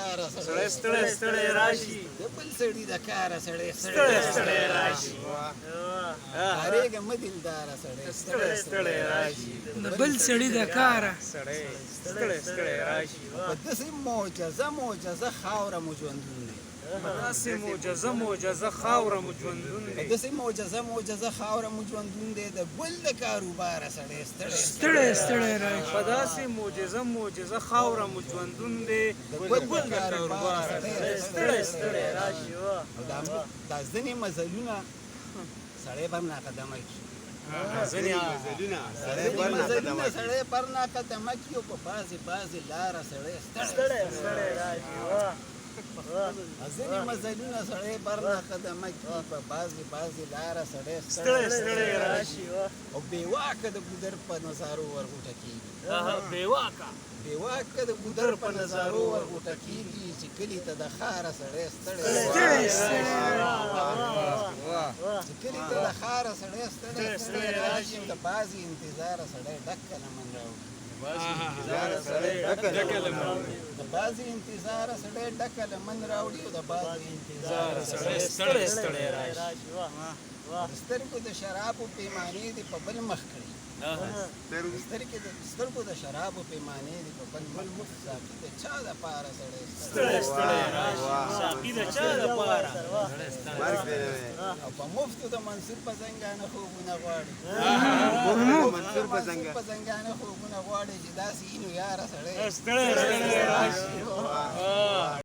داره سړی ستړی ستړی راشي د بل سړي د کاره سړی ستړی ستړی راشي کارېږه مه دلداره سړی ستړی ستړی راشي د بل سړي د کاره سړی ستړی ستړی راشي په داسې معجزه خاوره مو ژوندون دی په داسې معجزه خاوره مو ژوندون په دی داسې معجزه خاوره مو ژوندون دی د بل د کاروباره سړی ستړی ستړی راشي په داسې معجزه خاوره مو ژوندون دی د بل د کاروبار ستړی ستړی راشي دا ځینې مزلونه سړی بر ناقدمه کي ځینې سړی بر ناقدمه کي او په بعضې لاره سړی ستړی ستړی راشي ځینې مزلونه سړی بر ناقدمه کي په بعضې لاره سړی ستړی ستړی راشي او بېواکه د ګودر په نظارو ورغوټه کېږي بېواکه د ګودر په نظارو ورغوټه کېږي چې کلي ته د ښاره سړی ستړی چې کلي ته د ښاره سړی ستړی راشي د بعضې انتظاره سړی ډکه لمن راوړي د بعضې انتظاره سړی ډکه لمن راوړي او د بعضې انتظاره سړی ستړی راشي د سترګو د شرابو پیمانې دې په بل مخ کړي سترګو د شرابو پیمانې دې په بل مخ ساقي د چا دپاره سړی ستړی ستړی راشي ساقي د چا دپاره او په مفتو د منصور په زنګانه خوبونه غواړي په زنګانه خوبونه غواړي چې داسې اینو یاره سړی ستړی ستړی راشي